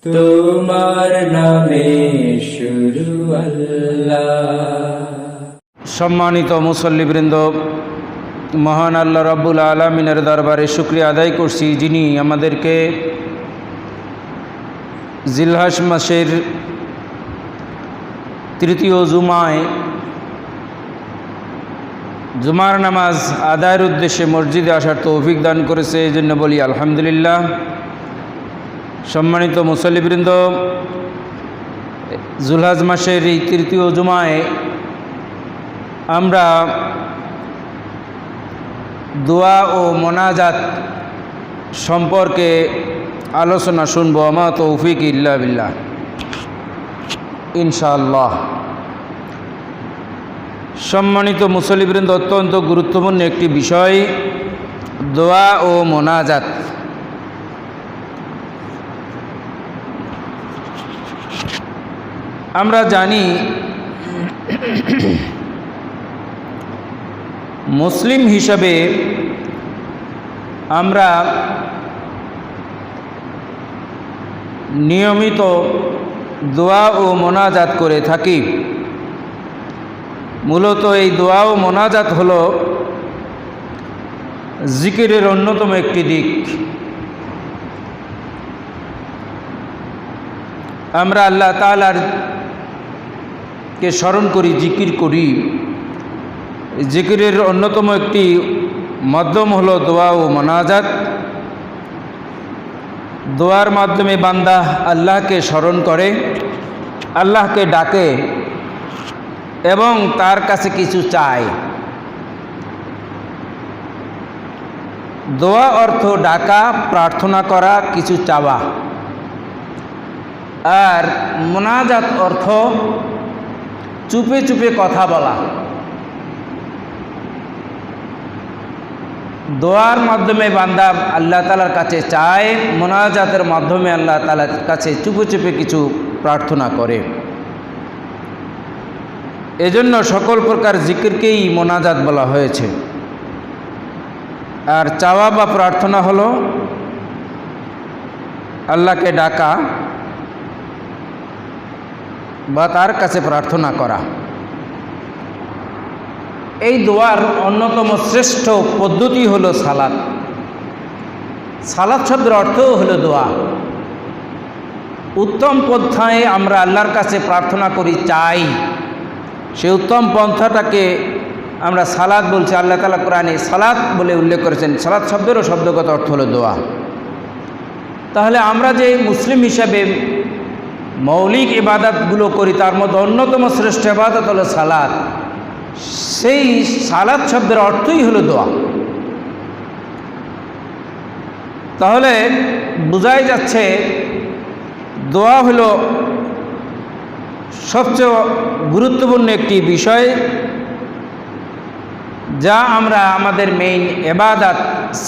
তোমার নামে শুরু আল্লাহ। সম্মানিত মুসল্লিবৃন্দ, মহান আল্লাহ রাব্বুল আলামিনের দরবারে শুকরিয়া আদায় করছি, যিনি আমাদেরকে জিলহজ মাসের তৃতীয় জুমায় জুমার নামাজ আদায়ের উদ্দেশ্যে মসজিদে আসার তৌফিক দান করেছে। এই জন্য বলি আলহামদুলিল্লাহ। সম্মানিত মুসল্লিবৃন্দ, জিলহজ মাসের এই তৃতীয় জুমায় আমরা দোয়া ও মোনাজাত সম্পর্কে আলোচনা শুনব। আমা তৌফিক ইল্লা বিল্লাহ, ইনশাআল্লাহ। সম্মানিত মুসল্লিবৃন্দ, অত্যন্ত গুরুত্বপূর্ণ একটি বিষয় দোয়া ও মোনাজাত। আমরা জানি মুসলিম হিসাবে আমরা নিয়মিত দোয়া ও মোনাজাত করে থাকি। মূলত এই দোয়া ও মোনাজাত হলো জিকিরের অন্যতম একটি দিক। আমরা আল্লাহ তাআলার কে স্মরণ করি, জিকির করি। জিকিরের অন্যতম একটি মাধ্যম হলো দোয়া ও মোনাজাত। দোয়ার মাধ্যমে বান্দা আল্লাহকে স্মরণ করে, আল্লাহকে ডাকে এবং তার কাছে কিছু চায়। দোয়া অর্থ ডাকা, প্রার্থনা করা, কিছু চাওয়া। আর মোনাজাত অর্থ চুপে চুপে কথা বলা। দোয়ার মাধ্যমে বান্দা আল্লাহ তাআলার কাছে চায়, মোনাজাতের মাধ্যমে আল্লাহ তাআলার কাছে চুপে চুপে কিছু প্রার্থনা করে। এজন্য সকল প্রকার জিকিরকেই মোনাজাত বলা হয়েছে। আর চাওয়া বা প্রার্থনা হলো আল্লাহকে ডাকা বা তার কাছে প্রার্থনা করা। এই দোয়ার অন্যতম শ্রেষ্ঠ পদ্ধতি হলো সালাত। সালাত শব্দের অর্থও হলো দোয়া। উত্তম পন্থায় আমরা আল্লাহর কাছে প্রার্থনা করি, চাই। সেই উত্তম পন্থাটাকে আমরা সালাত বলছি। আল্লাহ তাআলা কোরআনে সালাত বলে উল্লেখ করেছেন। সালাত শব্দেরও শব্দগত অর্থ হলো দোয়া। তাহলে আমরা যে মুসলিম হিসাবে মৌলিক ইবাদতগুলো করি, তার মধ্যে অন্যতম শ্রেষ্ঠ ইবাদত হলো সালাত। সেই সালাত শব্দের অর্থই হলো দোয়া। তাহলে বোঝাই যাচ্ছে দোয়া হলো সবচেয়ে গুরুত্বপূর্ণ একটি বিষয়, যা আমরা আমাদের মেইন ইবাদত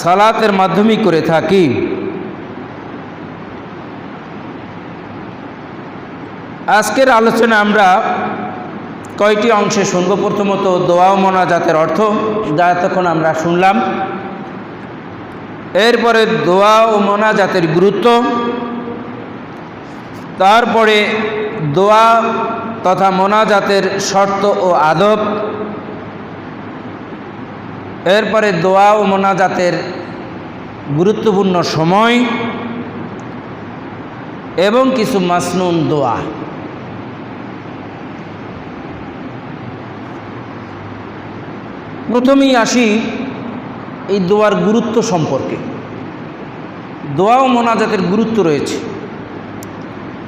সালাতের মাধ্যমেই করে থাকি। আজকের আলোচনা আমরা কয়টি অংশে শুনব। প্রথমত দোয়া ও মোনাজাতের অর্থ, যা এতক্ষণ আমরা শুনলাম। এরপরে দোয়া ও মোনাজাতের গুরুত্ব, তারপরে দোয়া তথা মোনাজাতের শর্ত ও আদব, এরপরে দোয়া ও মোনাজাতের গুরুত্বপূর্ণ সময় এবং কিছু মাসনুন দোয়া। প্রথমেই আসি এই দোয়ার গুরুত্ব সম্পর্কে। দোয়া ও মোনাজাতের গুরুত্ব রয়েছে।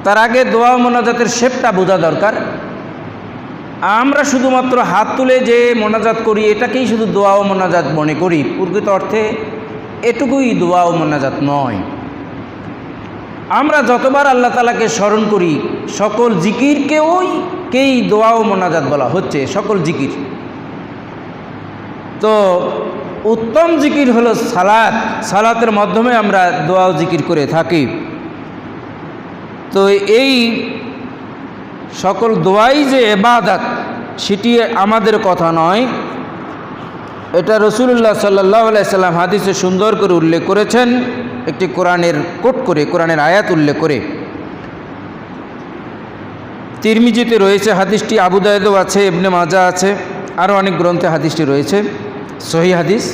তার আগে দোয়া ও মোনাজাতের শেপটা বোঝা দরকার। আমরা শুধুমাত্র হাত তুলে যে মোনাজাত করি, এটাকেই শুধু দোয়া ও মোনাজাত মনে করি। প্রকৃত অর্থে এটুকুই দোয়া ও মোনাজাত নয়। আমরা যতবার আল্লাহ তাআলাকে স্মরণ করি, সকল জিকিরকেই দোয়া ও মোনাজাত বলা হচ্ছে, সকল জিকির। তো উত্তম জিকির হলো সালাত। সালাতের মাধ্যমে আমরা দোয়া ও জিকির করে থাকি। তো এই সকল দোয়াই যে ইবাদত, সেটি আমাদের কথা নয়। এটা রাসূলুল্লাহ সাল্লাল্লাহু আলাইহি সাল্লাম হাদিসে সুন্দর করে উল্লেখ করেছেন, একটি কোরআনের কোট করে, কোরআনের আয়াত উল্লেখ করে। তিরমিজিতে রয়েছে হাদিসটি, আবু দাউদেও আছে, ইবনে মাজা আছে, আরও অনেক গ্রন্থে হাদিসটি রয়েছে, সহিহ হাদিস।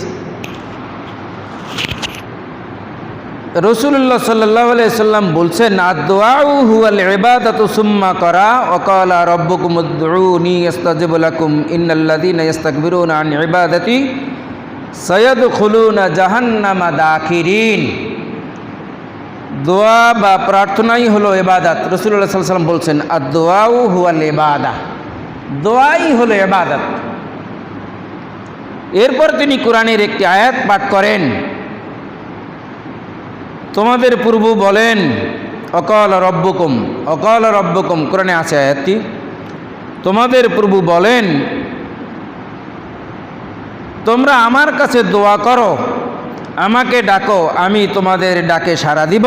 রাসূলুল্লাহ সাল্লাল্লাহু আলাইহি সাল্লাম বলছেন, আদ-দুআউ হুয়াল ইবাদাতু সুম্মা করা ওয়া ক্বালা রাব্বুকুম উদউনি আস্তাজিব লাকুম ইন্নাল্লাযীনা ইস্তাকবিরুনা আন ইবাদাতি সায়াদখুলুনা জাহান্নামা দাখিরিন। দোয়া বা প্রার্থনাই হলো ইবাদত। রাসূলুল্লাহ সাল্লাল্লাহু আলাইহি সাল্লাম বলছেন, আদ-দুআউ হুয়াল ইবাদাহ, দোয়াই হলো ইবাদত। এরপর তিনি কোরআনের একটি আয়াত পাঠ করেন, তোমাদের প্রভু বলেন, অকাল রব্বুকুম, কোরআনে আছে আয়াতটি, তোমাদের প্রভু বলেন, তোমরা আমার কাছে দোয়া করো, আমাকে ডাকো, আমি তোমাদের ডাকে সাড়া দিব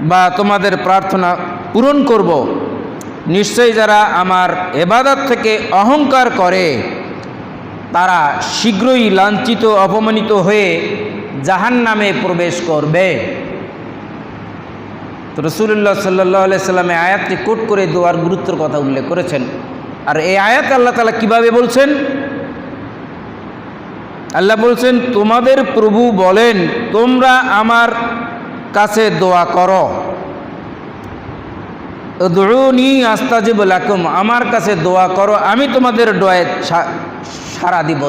বা তোমাদের প্রার্থনা পূরণ করব। নিশ্চয়ই যারা আমার ইবাদত থেকে অহংকার করে তারা শীঘ্রই লাঞ্ছিত অপমানিত হয়ে জাহান্নামে প্রবেশ করবে। তো রাসূলুল্লাহ সাল্লাল্লাহু আলাইহি সাল্লাম এই আয়াতটি কোট করে দোয়ার গুরুত্বের কথা উল্লেখ করেছেন। আর এই আয়াত আল্লাহ তাআলা কিভাবে বলছেন? আল্লাহ বলছেন, তোমাদের প্রভু বলেন, তোমরা আমার কাছে দোয়া করো, উদউনি আস্তাজিব লাকুম, আমার কাছে দোয়া করো, আমি তোমাদের দোয়ায় সাড়া দিব,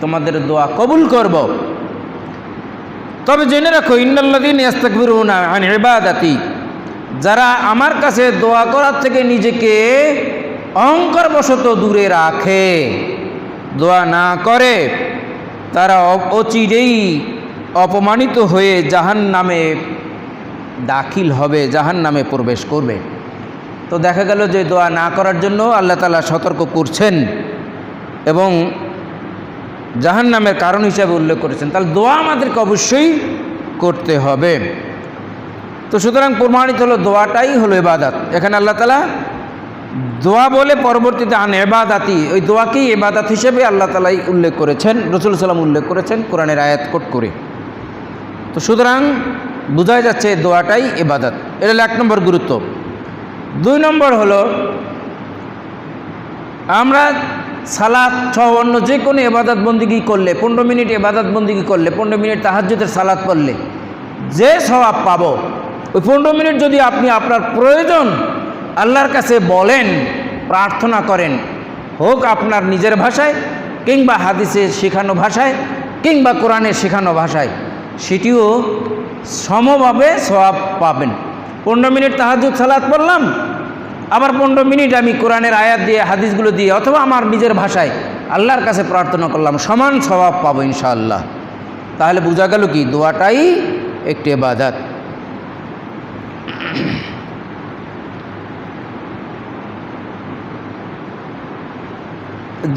তোমাদের দোয়া কবুল করব। তবে জেনে রাখো, ইন্নাল্লাযীনা ইস্তাকবিরুনা আন ইবাদাতি, যারা আমার কাছে দোয়া করার থেকে নিজেকে অহংকারবশত দূরে রাখে, দোয়া না করে, তারা অচিরেই অপমানিত হয়ে জাহান্নামে দাখিল হবে, জাহান্নামে প্রবেশ করবে। তো দেখা গেল যে দোয়া না করার জন্য আল্লাহ তাআলা সতর্ক করছেন এবং জাহান্নামের কারণ হিসাবে উল্লেখ করেছেন। তাহলে দোয়া আমাদেরকে অবশ্যই করতে হবে। তো সুতরাং প্রমাণিত হলো দোয়াটাই হলো ইবাদত। এখানে আল্লাহ তাআলা দোয়া বলে পরবর্তীতে আন ইবাদাতি, ওই দোয়াকেই ইবাদত হিসেবে আল্লাহ তাআলাই উল্লেখ করেছেন, রাসূল সাল্লাল্লাহু উল্লেখ করেছেন কোরআনের আয়াত কোট করে। তো সুতরাং বোঝাই যাচ্ছে দোয়াটাই ইবাদত। এটা হলো 1 নম্বর গুরুত্ব। 2 নম্বর হলো, আমরা সালাত সহ অন্য যে কোনো ইবাদত বন্দিগি করলে, 15 মিনিট ইবাদত বন্দিগি করলে, 15 মিনিট তাহাজ্জুদের সালাত পড়লে যে সওয়াব পাবো, ওই 15 মিনিট যদি আপনি আপনার প্রয়োজন আল্লাহর কাছে বলেন, প্রার্থনা করেন, হোক আপনার নিজের ভাষায় কিংবা হাদিসে শেখানো ভাষায় কিংবা কোরআনে শেখানো ভাষায়, সেটিও সমভাবে সওয়াব পাবেন। 15 মিনিট তাহাজ্জুদ সালাত পড়লাম, আবার 15 মিনিট আমি কোরআনের আয়াত দিয়ে, হাদিসগুলো দিয়ে অথবা আমার নিজের ভাষায় আল্লাহর কাছে প্রার্থনা করলাম, সমান সওয়াব পাবো ইনশাআল্লাহ। তাহলে বোঝা গেল কি দোয়াটাই একটি ইবাদত।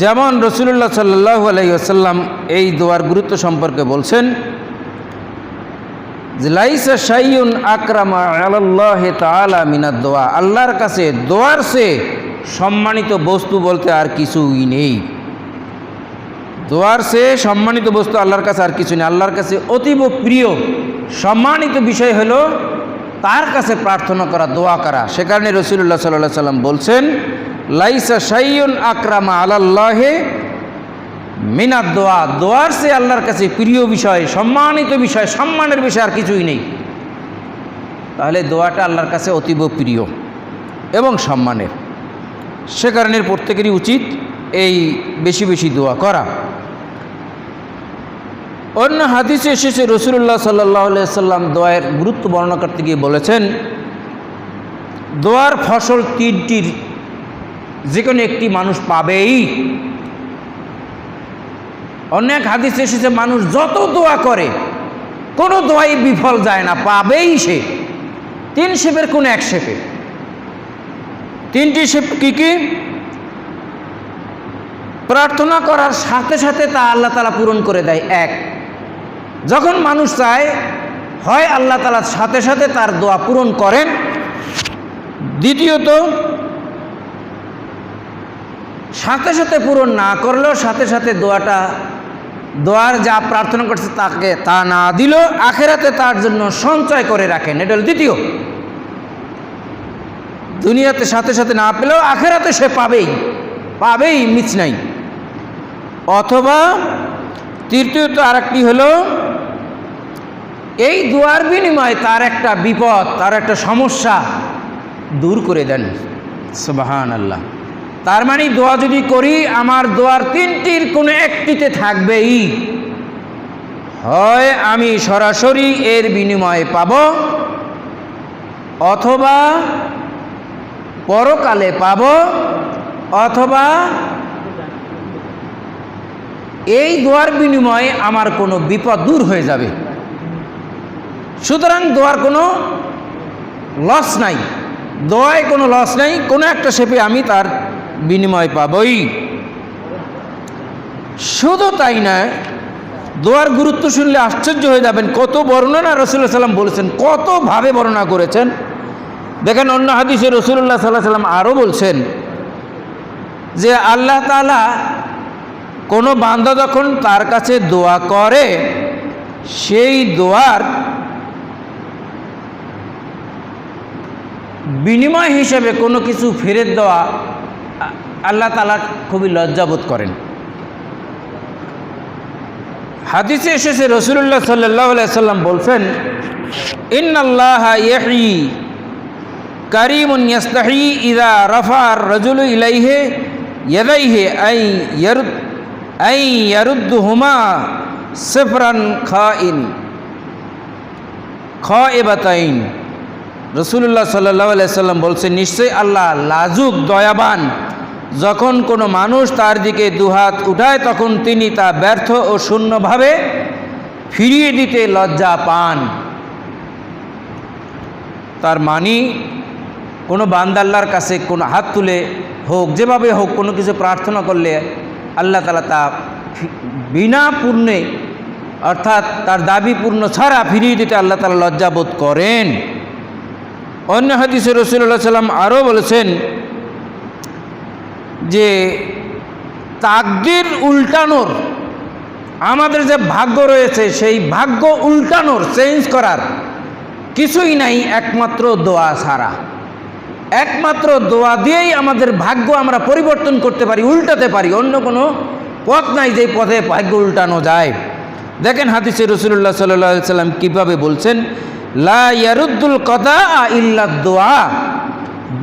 যেমন রাসূলুল্লাহ সাল্লাল্লাহু আলাইহি ওয়াসাল্লাম এই দোয়ার গুরুত্ব সম্পর্কে বলছেন, লাইসা শাইউন আকরামা আলাল্লাহি তাআলা মিনাদ দোয়া, আল্লাহর কাছে দোয়ার চেয়ে সম্মানিত বস্তু বলতে আর কিছুই নেই। দোয়ার চেয়ে সম্মানিত বস্তু আল্লাহর কাছে আর কিছু নেই। আল্লাহর কাছে অতীব প্রিয় সম্মানিত বিষয় হলো তার কাছে প্রার্থনা করা, দোয়া করা। সে কারণে রাসূলুল্লাহ সাল্লাল্লাহু আলাইহি ওয়াসাল্লাম বলছেন, লাইসা শাইউন আকরামা আলাল্লাহি মিনাদ দোয়া, দোয়ার সে আল্লাহর কাছে প্রিয় বিষয়, সম্মানিত বিষয়, সম্মানের বিষয় আর কিছুই নেই। তাহলে দোয়াটা আল্লাহর কাছে অতীব প্রিয় এবং সম্মানের। সে কারণে প্রত্যেকেরই উচিত এই বেশি বেশি দোয়া করা। অন্য হাদিসে এসেছে রাসূলুল্লাহ সাল্লাল্লাহু আলাইহি ওয়াসাল্লাম দোয়ার গুরুত্ব বর্ণনা করতে গিয়ে বলেছেন, দোয়ার ফসল 3টির যে কোনো একটি মানুষ পাবেই। অনেক হাদিসে এসেছে মানুষ যত দোয়া করে কোনো দোয়াই বিফল যায় না, পাবেই সে। 3 শেপের কোন 1 শেপে। 3টি শেপ কি কি? প্রার্থনা করার সাথে সাথে তা আল্লাহ তাআলা পূরণ করে দেয়। 1, যখন মানুষ চায় হয় আল্লাহ তাআলা সাথে সাথে তার দোয়া পূরণ করেন। দ্বিতীয়ত, সাথে সাথে পূরণ না করলেও সাথে সাথে দোয়ার যা প্রার্থনা করছে তাকে তা না দিল, আখেরাতে তার জন্য সঞ্চয় করে রাখেন। এটা হল দ্বিতীয়। দুনিয়াতে সাথে সাথে না পেলেও আখেরাতে সে পাবেই, মিছ নাই। অথবা তৃতীয়ত আরেকটি হলো, এই দোয়ার বিনিময়ে তার একটা বিপদ, তার একটা সমস্যা দূর করে দেন। সুবহানাল্লাহ। তার মানে দোয়া যদি করি, আমার দোয়ার তিনটির কোনো একটিতে থাকবেই, হয় আমি সরাসরি এর বিনিময়ে পাব, অথবা পরকালে পাব, অথবা এই দোয়ার বিনিময়ে আমার কোনো বিপদ দূর হয়ে যাবে। সুতরাং দোয়ার কোনো লস নাই, দোয়ায় কোনো লস নাই, কোনো একটা শেপে আমি তার বিনিময় পাবই। শুধু তাই নয়, দোয়ার গুরুত্ব শুনলে আশ্চর্য হয়ে যাবেন, কত বর্ণনা রাসূলুল্লাহ সাল্লাম বলেছেন, কতভাবে বর্ণনা করেছেন। দেখেন অন্য হাদিসে রাসূলুল্লাহ সাল্লাল্লাহু আলাইহি ওয়াসাল্লাম আরও বলছেন যে আল্লাহ তাআলা কোনো বান্দা যখন তার কাছে দোয়া করে, সেই দোয়ার বিনিময় হিসেবে কোনো কিছু ফেরত দেওয়া আল্লাহ তাআলা খুবই লজ্জাবোধ করেন। হাদিসে এসেছে রাসূলুল্লাহ সাল্লাল্লাহু আলাইহি ওয়াসাল্লাম বলছেন, ইন্নাল্লাহা ইয়াহয়ী কারীমুন ইয়াস্তাহী ইযা রাফা'আর রাজুলু ইলাইহি ইয়াদাইহি আই ইয়ারুদ্দুহুমা সিফরান খায়েবাতাইন। রাসূলুল্লাহ সাল্লাল্লাহু আলাইহি ওয়াসাল্লাম বলছেন, নিশ্চয়ই আল্লাহ লাজুক দয়াবান, যখন কোনো মানুষ তার দিকে দুহাত উঠায় তখন তিনি তা ব্যর্থ ও শূন্যভাবে ফিরিয়ে দিতে লজ্জা পান। তার মানে কোনো বান্দা আল্লাহর কাছে কোনো হাত তুলে হোক, যেভাবে হোক, কোনো কিছু প্রার্থনা করলে আল্লাহ তাআলা তা বিনা পূর্ণে, অর্থাৎ তার দাবি পূর্ণ ছাড়া ফিরিয়ে দিতে আল্লাহ তাআলা লজ্জাবোধ করেন। অন্য হাদিসে রাসূলুল্লাহ সাল্লাম আরও বলেছেন যে তাকদীর উল্টানোর, আমাদের যে ভাগ্য রয়েছে সেই ভাগ্য উল্টানোর, চেঞ্জ করার কিছুই নাই একমাত্র দোয়া ছাড়া। একমাত্র দোয়া দিয়েই আমাদের ভাগ্য আমরা পরিবর্তন করতে পারি, উল্টাতে পারি। অন্য কোনো পথ নাই যে পথে ভাগ্য উল্টানো যায়। দেখেন হাদিসে রাসূলুল্লাহ সাল্লাল্লাহু আলাইহি ওয়াসাল্লাম কীভাবে বলছেন, লা ইয়ারুদ্দুল কদা ইল্লা দোয়া,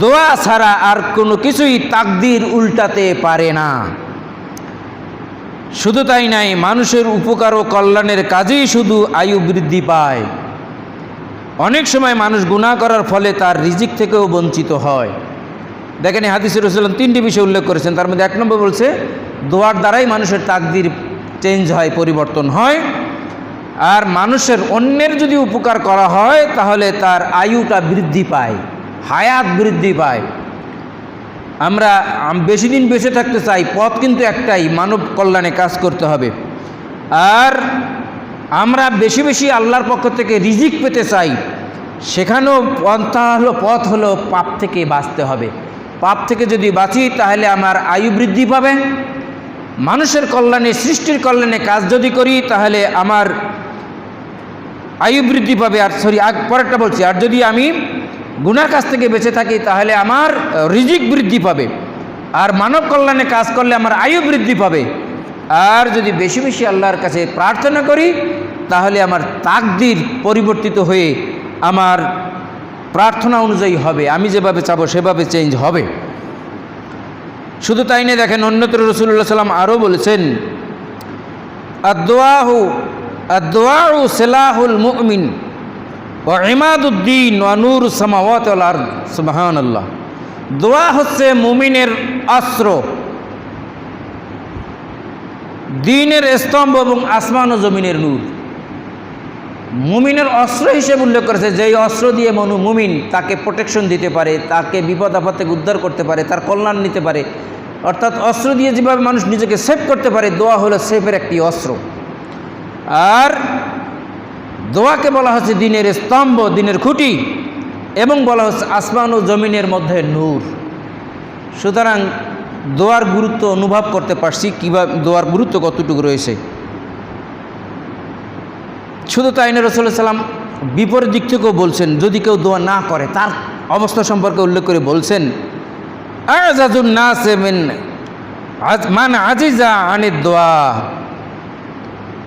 দোয়া ছাড়া আর কোনো কিছুই তাকদীর উল্টাতে পারে না। শুধু তাই নাই, মানুষের উপকার ও কল্যাণের কাজেই শুধু আয়ু বৃদ্ধি পায়। অনেক সময় মানুষ গুনাহ করার ফলে তার রিজিক থেকেও বঞ্চিত হয়। দেখেন হাদিসে রাসূলুল্লাহ তিনটি বিষয় উল্লেখ করেছেন, তার মধ্যে এক নম্বর বলছে দোয়ার দ্বারাই মানুষের তাকদীর চেঞ্জ হয়, পরিবর্তন হয়। আর মানুষের অন্যের যদি উপকার করা হয় তাহলে তার আয়ুটা বৃদ্ধি পায়, হায়াত বৃদ্ধি পায়। আমরা বেশি দিন বেঁচে থাকতে চাই, পথ কিন্তু একটাই, মানব কল্যাণে কাজ করতে হবে। আর আমরা বেশি বেশি আল্লাহর পক্ষ থেকে রিজিক পেতে চাই, সেখানেও পথ হলো পাপ থেকে বাঁচতে হবে। পাপ থেকে যদি বাঁচি তাহলে আমার আয়ু বৃদ্ধি পাবে। মানুষের কল্যাণে, সৃষ্টির কল্যাণে কাজ যদি করি তাহলে আমার আয়ু বৃদ্ধি পাবে। আর পরেরটা বলছি, আর যদি আমি গুনার কাছ থেকে বেঁচে থাকি তাহলে আমার রিজিক বৃদ্ধি পাবে। আর মানব কল্যাণে কাজ করলে আমার আয়ু বৃদ্ধি পাবে। আর যদি বেশি বেশি আল্লাহর কাছে প্রার্থনা করি তাহলে আমার তাকদীর পরিবর্তিত হয়ে আমার প্রার্থনা অনুযায়ী হবে, আমি যেভাবে চাবো সেভাবে চেঞ্জ হবে। শুধু তাই না, দেখেন অন্যত্র রাসূলুল্লাহ সাল্লাম আরও বলেছেন, আদ-দুআউ সিলাহুল মুমিন ওয়া ইমাদুদ্দিন ওয়া নূরুস সামাওয়াতি ওয়াল আরদ। সুবহানাল্লাহ। দোয়া হচ্ছে মুমিনের অস্ত্র, দ্বীনের স্তম্ভ এবং আসমান ও জমিনের নূর। মুমিনের অস্ত্র হিসেবে উল্লেখ করেছে, যেই অস্ত্র দিয়ে মুমিন তাকে প্রোটেকশন দিতে পারে, তাকে বিপদ আপদ থেকে উদ্ধার করতে পারে, তার কল্যাণ নিতে পারে। অর্থাৎ অস্ত্র দিয়ে যেভাবে মানুষ নিজেকে সেভ করতে পারে, দোয়া হলো সেভের একটি অস্ত্র। আর দোয়াকে বলা হচ্ছে দ্বীনের স্তম্ভ, দ্বীনের খুঁটি, এবং বলা হচ্ছে আসমান ও জমিনের মধ্যে নূর। সুতরাং দোয়ার গুরুত্ব অনুভব করতে পারছি, কীভাবে দোয়ার গুরুত্ব কতটুকু রয়েছে। শুধু তাই না, রাসূলুল্লাহ সাল্লাম বিপরীত দিক থেকেও বলছেন, যদি কেউ দোয়া না করে তার অবস্থা সম্পর্কে উল্লেখ করে বলছেন, আজাজুন নাসে মান আজিজা আনিদ দোয়া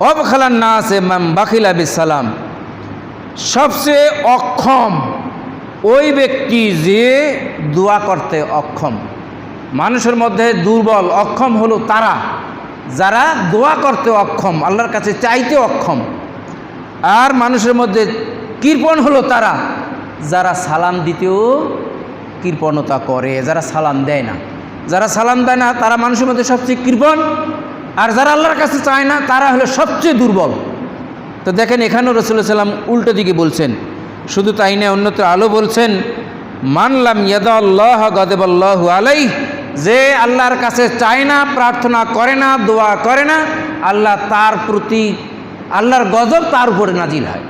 অবখালান নাসে মান বাখিলা বিসালাম। সবচেয়ে অক্ষম ওই ব্যক্তি যে দোয়া করতে অক্ষম। মানুষের মধ্যে দুর্বল অক্ষম হলো তারা যারা দোয়া করতে অক্ষম, আল্লাহর কাছে চাইতে অক্ষম। আর মানুষের মধ্যে কৃপণ হলো তারা যারা সালাম দিতেও কৃপণতা করে, যারা সালাম দেয় না। যারা সালাম দেয় না তারা মানুষের মধ্যে সবচেয়ে কৃপণ, আর যারা আল্লাহর কাছে চায় না তারা হলো সবচেয়ে দুর্বল। তো দেখেন এখানেও রাসূলুল্লাহ সাল্লাম উল্টো দিকে বলছেন। শুধু তাই না, অন্যত্র আলো বলছেন, মানলাম ইয়াদাল্লাহ গাদাবাল্লাহু আলাইহি, যে আল্লাহর কাছে চায় না, প্রার্থনা করে না, দোয়া করে না, আল্লাহ তার প্রতি, আল্লাহর গজব তার উপরে নাজিল হয়,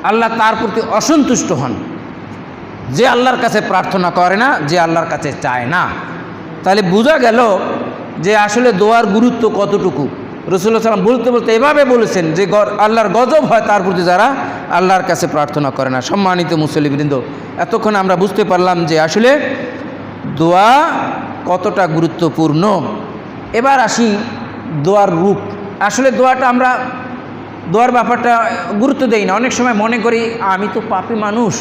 আল্লাহ তার প্রতি অসন্তুষ্ট হন। যে আল্লাহর কাছে প্রার্থনা করে না, যে আল্লাহর কাছে চায় না। তাহলে বোঝা গেল যে আসলে দোয়ার গুরুত্ব কতটুকু। রাসূলুল্লাহ সাল্লাম বলতে বলতে এভাবে বলেছেন যে আল্লাহর গজব হয় তার প্রতি যারা আল্লাহর কাছে প্রার্থনা করে না। সম্মানিত মুসল্লিবৃন্দ, এতক্ষণ আমরা বুঝতে পারলাম যে আসলে দোয়া কতটা গুরুত্বপূর্ণ। এবার আসি দোয়ার রূপ। আসলে দোয়াটা আমরা দোয়ার ব্যাপারটা গুরুত্ব দেই না। অনেক সময় মনে করি আমি তো পাপী মানুষ,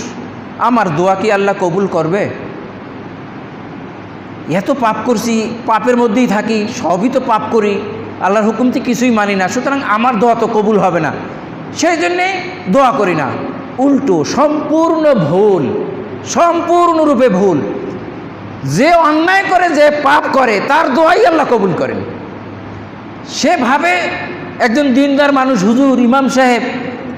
আমার দোয়া কি আল্লাহ কবুল করবে? এত পাপ করছি, পাপের মধ্যেই থাকি, সবই তো পাপ করি, আল্লাহর হুকুম তো কিছুই মানি না, সুতরাং আমার দোয়া তো কবুল হবে না, সেই জন্যে দোয়া করি না। উল্টো, সম্পূর্ণ ভুল, সম্পূর্ণরূপে ভুল। যে অন্যায় করে, যে পাপ করে, তার দোয়াই আল্লাহ কবুল করেন। সে ভাবে একজন দিনদার মানুষ, হুজুর, ইমাম সাহেব,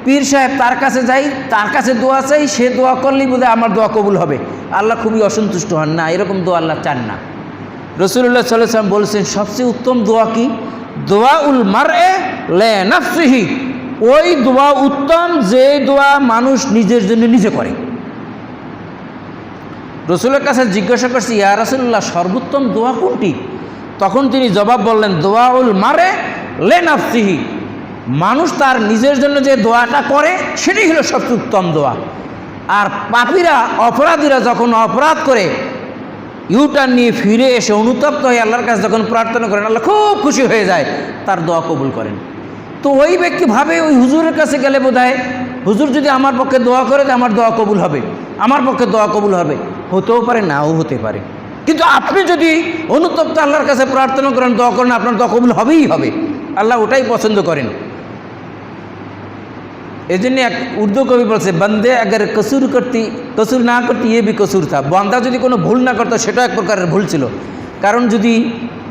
পীর সাহেব, তার কাছে যাই, তার কাছে দোয়া চাই, সে দোয়া করলেই বোধহয় আমার দোয়া কবুল হবে, আল্লাহ খুবই অসন্তুষ্ট হন না, এরকম দোয়া আল্লাহ চান না। রাসূলুল্লাহ সাল্লাল্লাহু আলাইহি ওয়াসাল্লাম বলছেন সবচেয়ে উত্তম দোয়া কি? দোয়াউল মারএ লিনাফসিহি। ওই দোয়া উত্তম যে দোয়া মানুষ নিজের জন্য নিজে করে। রাসূলের কাছে জিজ্ঞাসা করছি, ইয়া রাসূলুল্লাহ, সর্বোত্তম দোয়া কোনটি? তখন তিনি জবাব বললেন, দোয়াউল মারএ লিনাফসিহি। মানুষ তার নিজের জন্য যে দোয়াটা করে সেটাই হলো সবচেয়ে উত্তম দোয়া। আর পাপীরা, অপরাধীরা যখন অপরাধ করে ইউটার্ন নিয়ে ফিরে এসে অনুতপ্ত হয়ে আল্লাহর কাছে যখন প্রার্থনা করেন, আল্লাহ খুব খুশি হয়ে যায়, তার দোয়া কবুল করেন। তো ওই ব্যক্তি ভাবে ওই হুজুরের কাছে গেলে বোধহয় হুজুর যদি আমার পক্ষে দোয়া করে আমার দোয়া কবুল হবে, আমার পক্ষে দোয়া কবুল হবে। হতেও পারে, নাও হতে পারে। কিন্তু আপনি যদি অনুতপ্ত আল্লাহর কাছে প্রার্থনা করেন, দোয়া করেন, আপনার দোয়া কবুল হবেই হবে। আল্লাহ ওটাই পছন্দ করেন। এই জন্য এক উর্দু কবি বলছে, বন্দে আগার কসুর না করতি এ বি কসুর থা। বান্দা যদি কোনো ভুল না করতো সেটা এক প্রকারের ভুল ছিল। কারণ যদি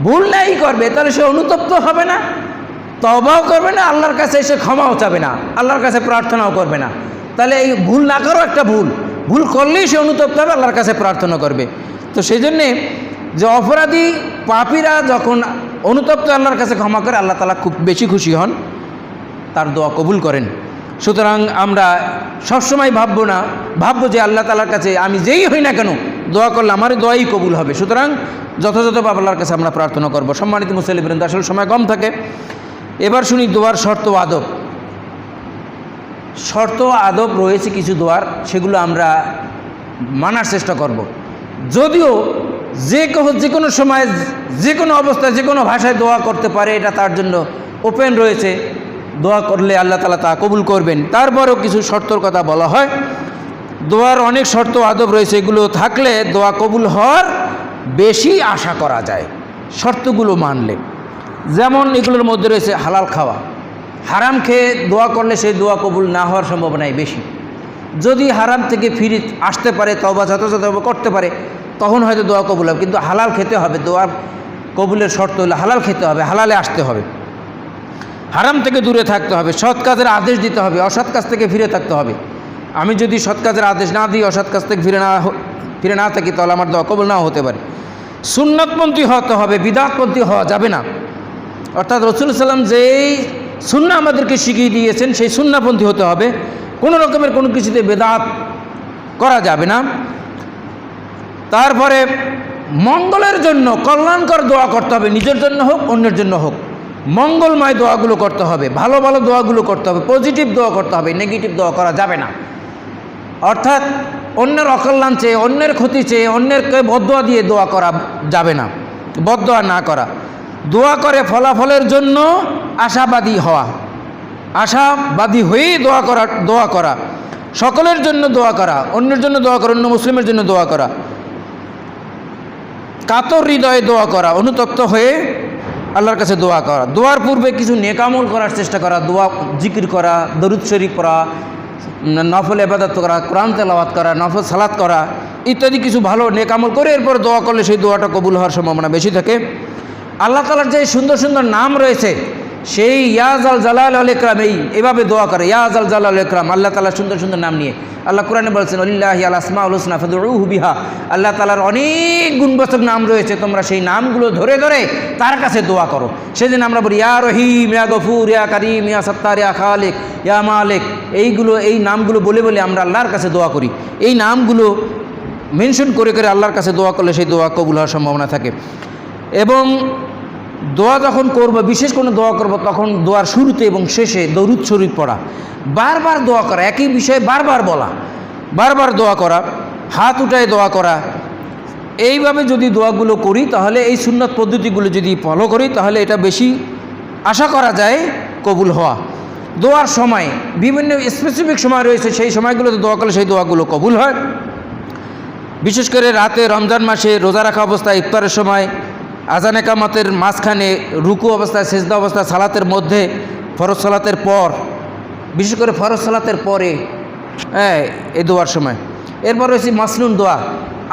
ভুল নাই করবে তাহলে সে অনুতপ্ত হবে না, তওবাও করবে না, আল্লাহর কাছে এসে ক্ষমাও চাবে না, আল্লাহর কাছে প্রার্থনাও করবে না। তাহলে এই ভুল না করো একটা ভুল, ভুল করলেই সে অনুতপ্ত হবে, আল্লাহর কাছে প্রার্থনা করবে। তো সেই জন্যে যে অপরাধী পাপীরা যখন অনুতপ্ত আল্লাহর কাছে ক্ষমা করে, আল্লাহ তাআলা খুব বেশি খুশি হন, তার দোয়া কবুল করেন। সুতরাং আমরা সবসময় ভাববো যে আল্লাহ তাআলার কাছে আমি যেই হই না কেন দোয়া করলে আমার দোয়াই কবুল হবে। সুতরাং যথাযথভাবে আল্লাহর কাছে আমরা প্রার্থনা করব। সম্মানিত মুসল্লিবৃন্দ, আসলে সময় কম থাকে, এবার শুনি দোয়ার শর্ত ও আদব। শর্ত আদব রয়েছে কিছু দোয়ার, সেগুলো আমরা মানার চেষ্টা করব। যদিও যে কোনো সময়, যে কোনো অবস্থায়, যে কোনো ভাষায় দোয়া করতে পারে, এটা তার জন্য ওপেন রয়েছে। দোয়া করলে আল্লাহ তাআলা তা কবুল করবেন। তারপরেও কিছু শর্তর কথা বলা হয়। দোয়ার অনেক শর্ত আদব রয়েছে, এগুলো থাকলে দোয়া কবুল হওয়ার বেশি আশা করা যায় শর্তগুলো মানলে। যেমন এগুলোর মধ্যে রয়েছে হালাল খাওয়া। হারাম খেয়ে দোয়া করলে সেই দোয়া কবুল না হওয়ার সম্ভাবনাই বেশি। যদি হারাম থেকে ফিরে আসতে পারে, তওবা যথাযথভাবে করতে পারে, তখন হয়তো দোয়া কবুল হবে। কিন্তু হালাল খেতে হবে। দোয়ার কবুলের শর্ত হলো হালাল খেতে হবে, হালালে আসতে হবে, হারাম থেকে দূরে থাকতে হবে, সৎ কাজের আদেশ দিতে হবে, অসৎ কাজ থেকে ফিরে থাকতে হবে। আমি যদি সৎ কাজের আদেশ না দিই, অসৎ কাজ থেকে ফিরে না থাকি, তাহলে আমার দোয়া কবুল নাও হতে পারে। সুন্নতপন্থী হতে হবে, বিদআতপন্থী হওয়া যাবে না। অর্থাৎ রাসূলুল্লাহ সাল্লাল্লাহু আলাইহি ওয়াসাল্লাম যেই সুন্নাহ আমাদেরকে শিখিয়ে দিয়েছেন সেই সুন্নাহপন্থী হতে হবে। কোনো রকমের কোনো কিছুতে বেদাত করা যাবে না। তারপরে মঙ্গলের জন্য কল্যাণকর দোয়া করতে হবে, নিজের জন্য হোক, অন্যের জন্য হোক। মঙ্গলময় দোয়াগুলো করতে হবে, ভালো ভালো দোয়াগুলো করতে হবে, পজিটিভ দোয়া করতে হবে, নেগেটিভ দোয়া করা যাবে না। অর্থাৎ অন্যের অকল্যাণ চেয়ে, অন্যের ক্ষতি চেয়ে, অন্যেরকে বদদোয়া দিয়ে দোয়া করা যাবে না, বদদোয়া না করা। দোয়া করে ফলাফলের জন্য আশাবাদী হওয়া, আশাবাদী হয়েই দোয়া করা, সকলের জন্য দোয়া করা, অন্যের জন্য দোয়া করা, অন্য মুসলিমের জন্য দোয়া করা, কাতর হৃদয়ে দোয়া করা, অনুতপ্ত হয়ে আল্লাহর কাছে দোয়া করা। দোয়ার পূর্বে কিছু নেকামল করার চেষ্টা করা, দোয়া জিকির করা, দরুদ শরীফ পড়া, নফল ইবাদত করা, কোরআন তেলাওয়াত করা, নফল সালাত করা ইত্যাদি কিছু ভালো নেকামল করে এরপর দোয়া করলে সেই দোয়াটা কবুল হওয়ার সম্ভাবনা বেশি থাকে। আল্লাহ তাআলার যে সুন্দর সুন্দর নাম রয়েছে, সেই ইয়াজাল জালাল আল ইকরাম, এইভাবে দোয়া করে ইয়াজাল জালাল আল ইকরাম, আল্লাহ তাআলার সুন্দর সুন্দর নাম নিয়ে। আল্লাহ কোরআনে বলছেন ওয়ালিল্লাহি আল আসমাউল হুসনা ফাদউহু বিহা, আল্লাহ তাআলার অনেক গুণবাচক নাম রয়েছে, তোমরা সেই নামগুলো ধরে ধরে তার কাছে দোয়া করো। সেদিন আমরা বলি ইয়া রহিম, ইয়া গফুর, ইয়া কারিম, ইয়া সত্তার, ইয়া খালিক, ইয়া মালিক, এই নামগুলো বলে বলে আমরা আল্লাহর কাছে দোয়া করি। এই নামগুলো মেনশন করে করে আল্লাহর কাছে দোয়া করলে সেই দোয়া কবুল হওয়ার সম্ভাবনা থাকে। এবং দোয়া যখন করবো, বিশেষ কোনো দোয়া করব, তখন দোয়ার শুরুতে এবং শেষে দরুদ শরীফ পড়া, বারবার দোয়া করা, একই বিষয়ে বারবার বলা, বারবার দোয়া করা, হাত উঠায় দোয়া করা। এইভাবে যদি দোয়াগুলো করি, তাহলে এই সুন্নত পদ্ধতিগুলো যদি ফলো করি, তাহলে এটা বেশি আশা করা যায় কবুল হওয়া। দোয়ার সময় বিভিন্ন স্পেসিফিক সময় রয়েছে, সেই সময়গুলোতে দোয়া করলে সেই দোয়াগুলো কবুল হয়। বিশেষ করে রাতে রমজান মাসে রোজা রাখা অবস্থায়, ইফতারের সময়, আজান একামতের মাঝখানে, রুকু অবস্থায়, সেজদা অবস্থায়, সালাতের মধ্যে, ফরজ সালাতের পর, বিশেষ করে ফরজ সালাতের পরে, এই দোয়ার সময়। এরপর রয়েছে মাসনুন দোয়া।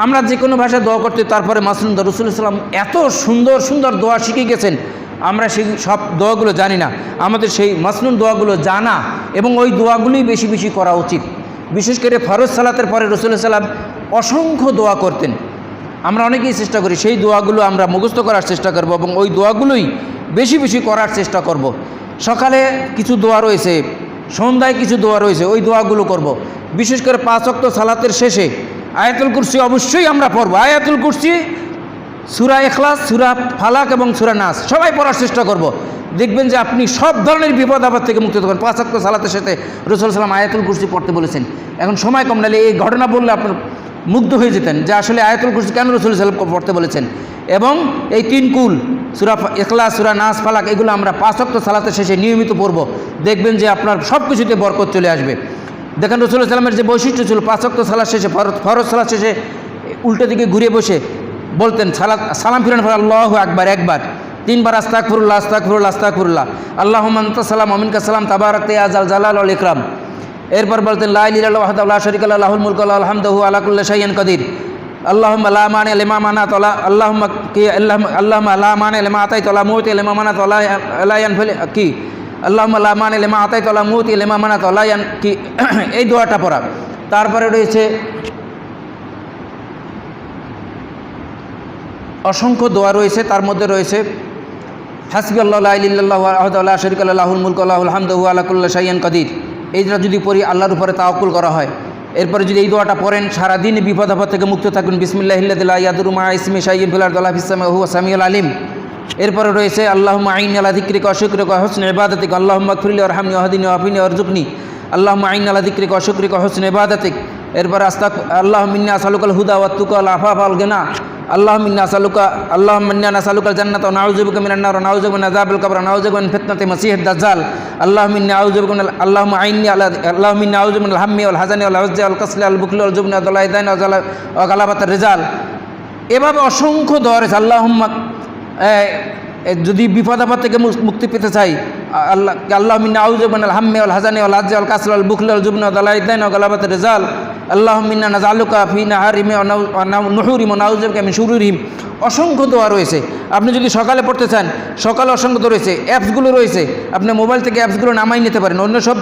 আমরা যে কোনো ভাষায় দোয়া করতে, তারপরে মাসনুন দোয়া, রাসূলুল্লাহ সাল্লাল্লাহু আলাইহি ওয়াসাল্লাম এত সুন্দর সুন্দর দোয়া শিখে গেছেন, আমরা সেই সব দোয়াগুলো জানি না। আমাদের সেই মাসনুন দোয়াগুলো জানা এবং ওই দোয়াগুলোই বেশি বেশি করা উচিত। বিশেষ করে ফরজ সালাতের পরে রাসূলুল্লাহ সাল্লাল্লাহু আলাইহি ওয়াসাল্লাম অসংখ্য দোয়া করতেন। আমরা অনেকেই চেষ্টা করি সেই দোয়াগুলো আমরা মুখস্থ করার চেষ্টা করব এবং ওই দোয়াগুলোই বেশি বেশি করার চেষ্টা করব। সকালে কিছু দোয়া রয়েছে, সন্ধ্যায় কিছু দোয়া রয়েছে, ওই দোয়াগুলো করব। বিশেষ করে 5 ওয়াক্ত সালাতের শেষে আয়াতুল কুরসি অবশ্যই আমরা পড়ব। আয়াতুল কুরসি, সূরা ইখলাস, সূরা ফালাক এবং সূরা নাস সবাই পড়ার চেষ্টা করব। দেখবেন যে আপনি সব ধরনের বিপদ আপদ থেকে মুক্ত থাকবেন। 5 ওয়াক্ত সালাতের সাথে রাসূলুল্লাহ সাল্লাল্লাহু আলাইহি ওয়াসাল্লাম আয়াতুল কুরসি পড়তে বলেছেন। এখন সময় কম, নাহলে এই ঘটনা বললে আপনার মুগ্ধ হয়ে যেতেন যে আসলে আয়াতুল কুরসি কেন রাসূলুল্লাহ সাল্লাল্লাহু আলাইহি ওয়াসাল্লাম পড়তে বলেছেন। এবং এই 3 কুল, সূরা ইখলাস, সূরা নাস, ফালাক, এগুলো আমরা 5 ওয়াক্ত সালাতের শেষে নিয়মিত পড়ব। দেখবেন যে আপনার সব কিছুতে বরকত চলে আসবে। দেখেন রাসূলুল্লাহ সাল্লাল্লাহু আলাইহি ওয়াসাল্লামের যে বৈশিষ্ট্য ছিল, 5 ওয়াক্ত সালাত শেষে, ফরজ সালাত শেষে উল্টো দিকে ঘুরে বসে বলতেন, সালাম ফিরানোর পর আল্লাহু আকবার একবার, 3 বার আস্তাগফিরুল্লাহ আস্তাগফিরুল্লাহ আস্তাগফিরুল্লাহ, আল্লাহুম্মা আনতাস সালাম ওয়া মিনকাস সালাম তাবারাকতা ইয়া যাল জালাল ওয়াল ইকরাম। এরপর বলতেন লা ইলাহা ইল্লাল্লাহু ওয়াহদাহু লা শারীকা লাহু লাহুল মুলকু ওয়া লাহুল হামদু ওয়া আলা কুল্লি শাইইন কাদির। আল্লাহুম্মা লা মানি'a লিমা মানা'তা ওয়া আল্লাহুম্মা লা মানি'a লিমা আতাইতা ওয়া লা মু'তি'a লিমা মানা'তা ওয়া লা ইয়ানফা'ু আল্লাহুম্মা লা মানি'a লিমা আতাইতা ওয়া লা মু'তি'a লিমা মানা'তা ওয়া লা এই দোয়াটা পড়া। তারপরে রয়েছে অসংখ্য দোয়া রয়েছে, তার মধ্যে রয়েছে হাসবিয়াল্লাহু লা ইলাহা ইল্লাল্লাহু ওয়াহদাহু লা শারীকা লাহু লাহুল মুলকু ওয়া লাহুল হামদু ওয়া আলা কুল্লি শাইইন কাদির। এইটা যদি পড়ি, আল্লাহর উপরে তাওয়াক্কুল করা হয়। এরপরে যদি এই দোয়াটা পড়েন, সারাদিন বিপদ আপদ থেকে মুক্ত থাকবেন। বিসমিল্লাহিল্লাযী লা ইয়াদুররু মা'a ইসমিহি শাইউন ফিল আরদি ওয়া লা ফিস সামা'i ওয়া হুয়া সামিউল আলিম। এরপরে রয়েছে আল্লাহুম্মা আইন্নি আলা যিকরিকা ওয়া শুকরিকা ওয়া হুসনি ইবাদাতিক, আল্লাহুম্মা ইগফিরলি ওয়ারহামনি ওয়াহদিনি ওয়াআফিনি ওয়ারযুকনি, আল্লাহুম্মা আইন্নি আলা যিকরিকা ওয়া শুকরিকা ওয়া হুসনি ইবাদাতিক। এরপর আল্লাহুম্মা ইন্নী আসআলুকাল হুদা ওয়াত তুকা ওয়াল আফাফা ওয়াল গিনা, আল্লাহুম্মা ইন্না নাসআলুকাল জান্নাতা ওয়া নাউযু বিকা মিনান নার ওয়া নাউযু বিকা মিন আযাবিল কবর ওয়া নাউযু বিকা মিন ফিতনাতিল মাসীহিদ দাজ্জাল। আল্লাহুম্মা ইন্নী আউযু বিকা মিনাল আল্লাহুম্মা ইন্নী আউযু মিনাল হাম্মি ওয়াল হাযানি ওয়াল উজ্জি ওয়াল কাসলি ওয়াল বুখলি ওয়াল জুবনি ওয়া দালাইল দাইন ওয়া গালাবাতির রিজাল। এভাবে অসংখ্য দোয়া রয়েছে। আল্লাহুম্মা, যদি বিপদ আপদ থেকে মুক্তি পেতে চাই, আল্লাহুম্মা ইন্নী আউযু বিকা মিনাল হাম্মি ওয়াল হাযানি ওয়াল উজ্জি ওয়াল কাসলি ওয়াল বুখলি ওয়াল জুবনি ওয়া দালাইল দাইন ওয়া গালাবাতির রিজাল। আল্লাহুম্মা ইন্না নাজআলুকা ফি নাহারিহিম ওয়া নুহুরিহিম ওয়া নাউযু বিকা মিন শুরুরিহিম। অসংখ্য দোয়া রয়েছে। আপনি যদি সকালে পড়তে চান, সকালে অসংখ্য দোয়া রয়েছে। অ্যাপসগুলো রয়েছে, আপনি মোবাইল থেকে অ্যাপসগুলো নামাই নিতে পারেন। অন্য সব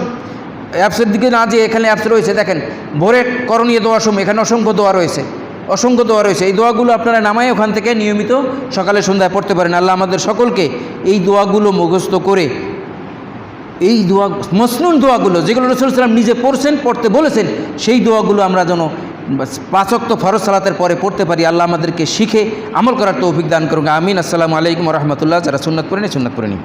অ্যাপসের দিকে না যেয়ে এখানে অ্যাপস রয়েছে, দেখেন ভোরে করণীয় দোয়া সময়, এখানে অসংখ্য দোয়া রয়েছে, অসংখ্য দোয়া রয়েছে। এই দোয়াগুলো আপনারা নামাই ওখান থেকে নিয়মিত সকালে সন্ধ্যায় পড়তে পারেন। আল্লাহ আমাদের সকলকে এই দোয়াগুলো মুখস্থ করে, এই দোয়া মসনুন দোয়াগুলো যেগুলো রাসূলুল্লাহ সাল্লাল্লাহু আলাইহি ওয়াসাল্লাম নিজে পড়ছেন, পড়তে বলেছেন, সেই দোয়াগুলো আমরা যেন 5 ওয়াক্ত ফরজ সালাতের পরে পড়তে পারি। আল্লাহ আমাদেরকে শিখে আমল করার তৌফিক দান করুন। আমিন। আসসালামু আলাইকুম ওয়া রাহমাতুল্লাহ। যারা সুন্নাত পড়েনি সুন্নাত পড়ে নিন।